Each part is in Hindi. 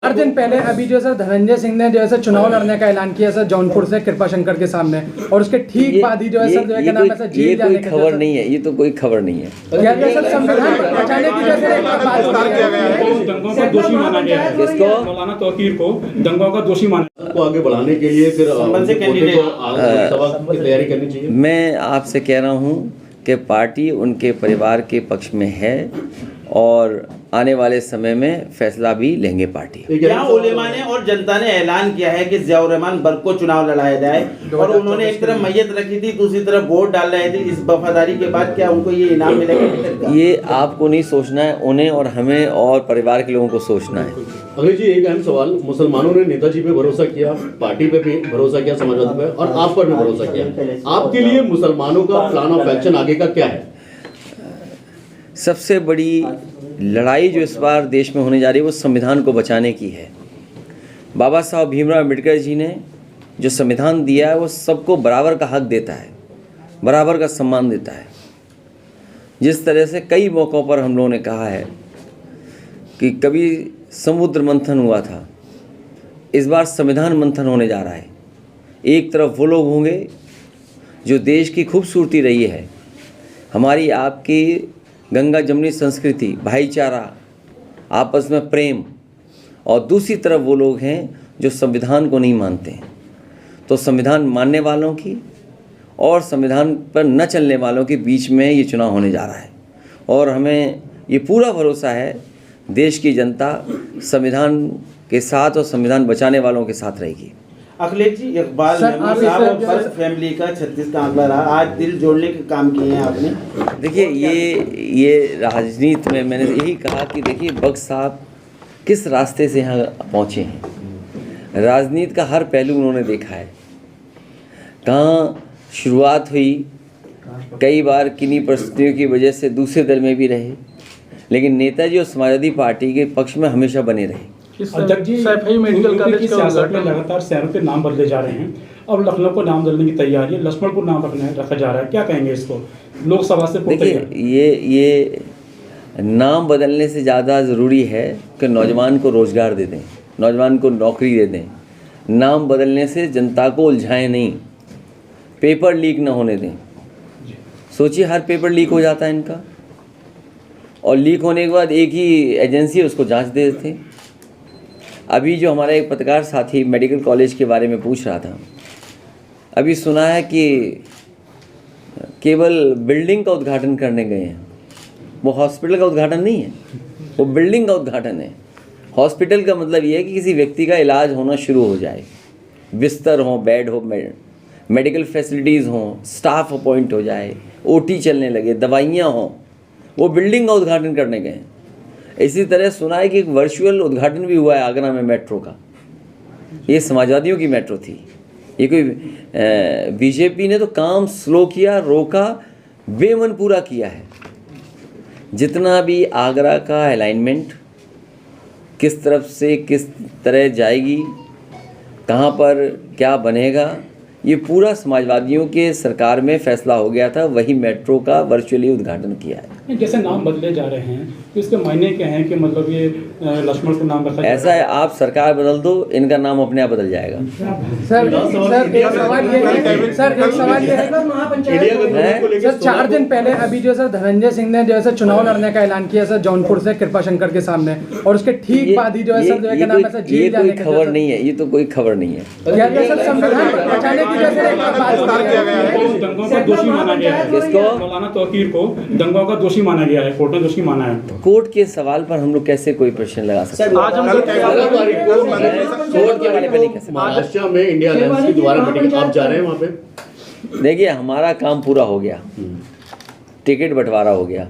4 दिन पहले अभी जो है सर धनंजय सिंह ने जो है सर चुनाव लड़ने का ऐलान किया सर जौनपुर से कृपा शंकर के सामने, और उसके ठीक बाद ही जो है सर जो है क्या नाम है सर जेल जाने का खबर नहीं है, ये तो कोई खबर नहीं है। क्या सर संविधान बचाने की वजह से बात किया गया है, दंगों का दोषी माना गया है। किसको? मौलाना तौकीर को दंगों का दोषी माना को आगे बढ़ाने के लिए फिर सभा की तैयारी करनी चाहिए। मैं आपसे कह रहा हूँ कि पार्टी उनके परिवार के पक्ष में है और आने वाले समय में फैसला भी लेंगे पार्टी। क्या उलेमा ने और जनता ने ऐलान किया है कि जियाउर रहमान बर्क को चुनाव लड़ाया जाए, और उन्होंने एक तरफ मैयत रखी थी, दूसरी तरफ वोट डाल रहे थे। इस वफादारी के बाद क्या उनको ये इनाम मिलेगा? ये आपको नहीं सोचना है, उन्हें और हमें और परिवार के लोगों को सोचना है। अखिलेश जी, एक अहम सवाल, मुसलमानों ने नेताजी पे भरोसा किया, पार्टी पे भी भरोसा किया, समाजवादी पे, और आप पर भी भरोसा किया। आपके लिए मुसलमानों का प्लान ऑफ एक्शन आगे का क्या है? सबसे बड़ी लड़ाई जो इस बार देश में होने जा रही है वो संविधान को बचाने की है। बाबा साहब भीमराव अम्बेडकर जी ने जो संविधान दिया है वो सबको बराबर का हक देता है, बराबर का सम्मान देता है। जिस तरह से कई मौक़ों पर हम लोगों ने कहा है कि कभी समुद्र मंथन हुआ था, इस बार संविधान मंथन होने जा रहा है। एक तरफ वो लोग होंगे जो देश की खूबसूरती रही है, हमारी आपकी गंगा जमुनी संस्कृति, भाईचारा, आपस में प्रेम, और दूसरी तरफ वो लोग हैं जो संविधान को नहीं मानते हैं। तो संविधान मानने वालों की और संविधान पर न चलने वालों के बीच में ये चुनाव होने जा रहा है, और हमें ये पूरा भरोसा है देश की जनता संविधान के साथ और संविधान बचाने वालों के साथ रहेगी। अखिलेश जी, इकबाल महमूद साहब और फर्स्ट फैमिली का 36 का आंकड़ा रहा, आज दिल जोड़ने के काम किए हैं आपने। देखिए, ये राजनीति में मैंने यही कहा कि देखिए बख्श साहब किस रास्ते से यहाँ पहुँचे हैं। राजनीति का हर पहलू उन्होंने देखा है, कहाँ शुरुआत हुई, कई बार किन्हीं परिस्थितियों की वजह से दूसरे दल में भी रहे, लेकिन नेताजी और समाजवादी पार्टी के पक्ष में हमेशा बने रहे। सैफई मेडिकल कॉलेज की सियासत में लगातार शहरों के नाम बदले जा रहे हैं। अब लखनऊ को नाम बदलने की तैयारी है, लक्ष्मणपुर नाम रखा जा रहा है, क्या कहेंगे इसको? लोकसभा से देखिए, ये नाम बदलने से ज़्यादा ज़रूरी है कि नौजवान को रोज़गार दे दें, नौजवान को नौकरी दे दें। नाम बदलने से जनता को उलझाएं नहीं, पेपर लीक ना होने दें। सोचिए, हर पेपर लीक हो जाता है इनका, और लीक होने के बाद एक ही एजेंसी उसको जांच दे देते हैं। अभी जो हमारा एक पत्रकार साथी मेडिकल कॉलेज के बारे में पूछ रहा था, अभी सुना है कि केवल बिल्डिंग का उद्घाटन करने गए हैं, वो हॉस्पिटल का उद्घाटन नहीं है, वो बिल्डिंग का उद्घाटन है। हॉस्पिटल का मतलब ये है कि किसी व्यक्ति का इलाज होना शुरू हो जाए, बिस्तर हो, बेड हो, मेडिकल फैसिलिटीज़ हों, स्टाफ अपॉइंट हो जाए, ओटी चलने लगे, दवाइयाँ हों, वो बिल्डिंग का उद्घाटन करने गए हैं। इसी तरह सुना है कि एक वर्चुअल उद्घाटन भी हुआ है आगरा में मेट्रो का। ये समाजवादियों की मेट्रो थी, ये कोई बीजेपी ने तो काम स्लो किया, रोका, बेमन पूरा किया है। जितना भी आगरा का अलाइनमेंट किस तरफ से किस तरह जाएगी, कहाँ पर क्या बनेगा, ये पूरा समाजवादियों के सरकार में फैसला हो गया था, वही मेट्रो का वर्चुअली उद्घाटन किया है। जैसे नाम बदले जा रहे हैं तो इसके मायने क्या हैं कि मतलब ये लक्ष्मणपुर नाम रखा ऐसा है, आप सरकार बदल दो, इनका नाम अपने आप बदल जाएगा। सर एक सवाल ये है, सर 4 दिन पहले अभी जो सर धनंजय सिंह ने जो है सर चुनाव लड़ने का ऐलान किया सर जौनपुर से कृपा शंकर के सामने, और उसके ठीक बाद ही जो है सर जो है क्या नाम है सर जेल जाने का खबर नहीं है, ये तो कोई खबर नहीं है। क्या सर संविधान बचाने की वजह से बात किया गया है, दंगों का दोषी माना गया है। किसको? मौलाना तौकीर को दंगों का दोषी माना गया है, कोर्ट ने दोषी माना है। कोर्ट के सवाल पर हम लोग कैसे कोई प्रश्न लगा सकते हैं? आज हम कोर्ट के बारे में नहीं कह सकते। महाराष्ट्र में इंडिया अलायंस की दोबारा मीटिंग, आप जा रहे हैं वहाँ पे? देखिए, हमारा काम पूरा हो गया, टिकट बंटवारा हो गया,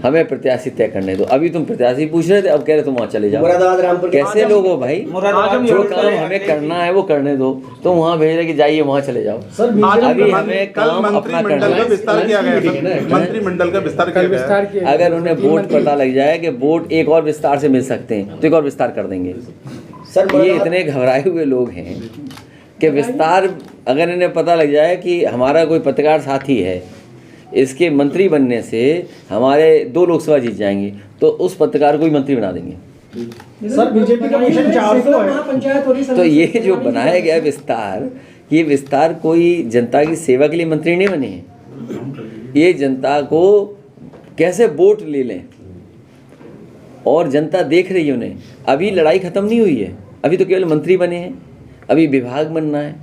हमें प्रत्याशी तय करने दो। अभी तुम प्रत्याशी पूछ रहे थे, अब कह रहे तुम वहाँ चले जाओ। कैसे लोग हो भाई? जो काम हमें करना है वो करने दो, तुम वहाँ भेज रहे कि जाइए वहाँ चले जाओ। अभी हमें काम अपना करना है। मंत्रिमंडल का विस्तार किया। अगर उन्हें वोट पता लग जाए कि वोट एक और विस्तार से मिल सकते हैं तो एक और विस्तार कर देंगे। ये इतने घबराए हुए लोग हैं कि विस्तार, अगर इन्हें पता लग जाए कि हमारा कोई पत्रकार साथी है, इसके मंत्री बनने से हमारे 2 लोकसभा जीत जाएंगे, तो उस पत्रकार को ही मंत्री बना देंगे। सर बीजेपी का मिशन 400 है। पंचायत हो रही तो ये जो बनाया गया विस्तार, ये विस्तार कोई जनता की सेवा के लिए मंत्री नहीं बने हैं। ये जनता को कैसे वोट ले लें, और जनता देख रही है उन्हें। अभी लड़ाई ख़त्म नहीं हुई है, अभी तो केवल मंत्री बने हैं, अभी विभाग बनना है,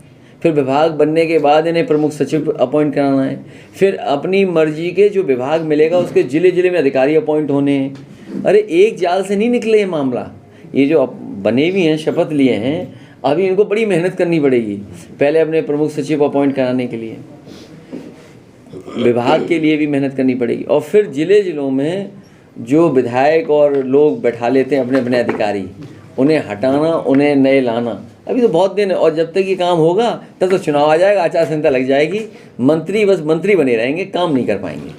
फिर विभाग बनने के बाद इन्हें प्रमुख सचिव अपॉइंट कराना है, फिर अपनी मर्जी के जो विभाग मिलेगा उसके ज़िले ज़िले में अधिकारी अपॉइंट होने हैं। अरे एक जाल से नहीं निकले ये मामला। ये जो बने भी हैं, शपथ लिए हैं, अभी इनको बड़ी मेहनत करनी पड़ेगी। पहले अपने प्रमुख सचिव अपॉइंट कराने के लिए, विभाग के लिए भी मेहनत करनी पड़ेगी, और फिर ज़िलों में जो विधायक और लोग बैठा लेते हैं अपने अपने अधिकारी, उन्हें हटाना, उन्हें नए लाना। अभी तो बहुत दिन है, और जब तक ये काम होगा तब तो चुनाव आ जाएगा, आचार संहिता लग जाएगी, मंत्री बस मंत्री बने रहेंगे, काम नहीं कर पाएंगे।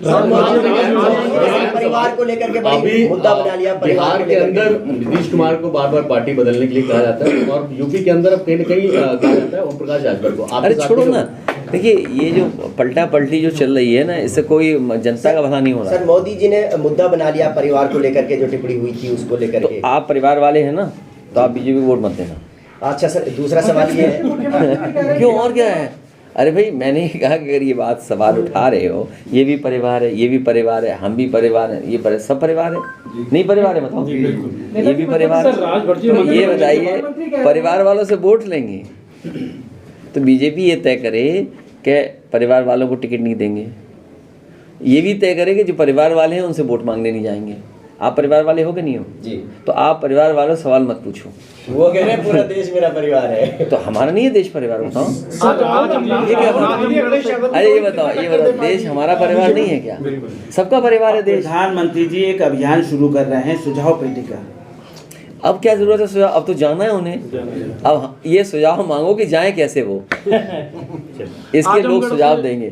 परिवार को लेकर के अभी मुद्दा बना लिया। बिहार के अंदर नीतीश कुमार को बार बार पार्टी बदलने के लिए कहा जाता है, और यूपी के अंदर अब कहीं न कहीं कहा जाता है ओम प्रकाश राजभर को। अरे छोड़ो ना, देखिए ये जो पलटा पलटी जो चल रही है ना, इससे कोई जनता का भला नहीं हो रहा। सर मोदी जी ने मुद्दा बना लिया परिवार को लेकर के, जो टिप्पणी हुई थी उसको लेकर के। तो आप परिवार वाले हैं ना, तो आप बीजेपी वोट मत देना। अच्छा सर, दूसरा सवाल ये है क्यों, और क्या है? अरे भाई मैंने ही कहा कि अगर ये बात सवाल उठा रहे हो, ये भी परिवार है, ये भी परिवार है, हम भी परिवार हैं, ये सब परिवार है, नहीं परिवार है बताओ? ये भी परिवार है। तो ये बताइए, परिवार वालों से वोट लेंगे तो बीजेपी ये तय करे कि परिवार वालों को टिकट नहीं देंगे, ये भी तय करे कि जो परिवार वाले हैं उनसे वोट मांगने नहीं जाएंगे। आप परिवार वाले हो कि नहीं हो जी? तो आप परिवार वालों से सवाल मत पूछो। वो कह रहे हैं पूरा देश मेरा परिवार है। तो हमारा नहीं है देश परिवार, बताओ ये क्या बताओ? अरे ये बताओ देश हमारा परिवार नहीं है क्या? सबका परिवार है देश। प्रधानमंत्री जी एक अभियान शुरू कर रहे हैं सुझाव पेटिका। अब क्या जरूरत है सुझाव? अब तो जाना है उन्हें। अब ये सुझाव मांगो कि जाएं कैसे वो, इसके लोग सुझाव देंगे।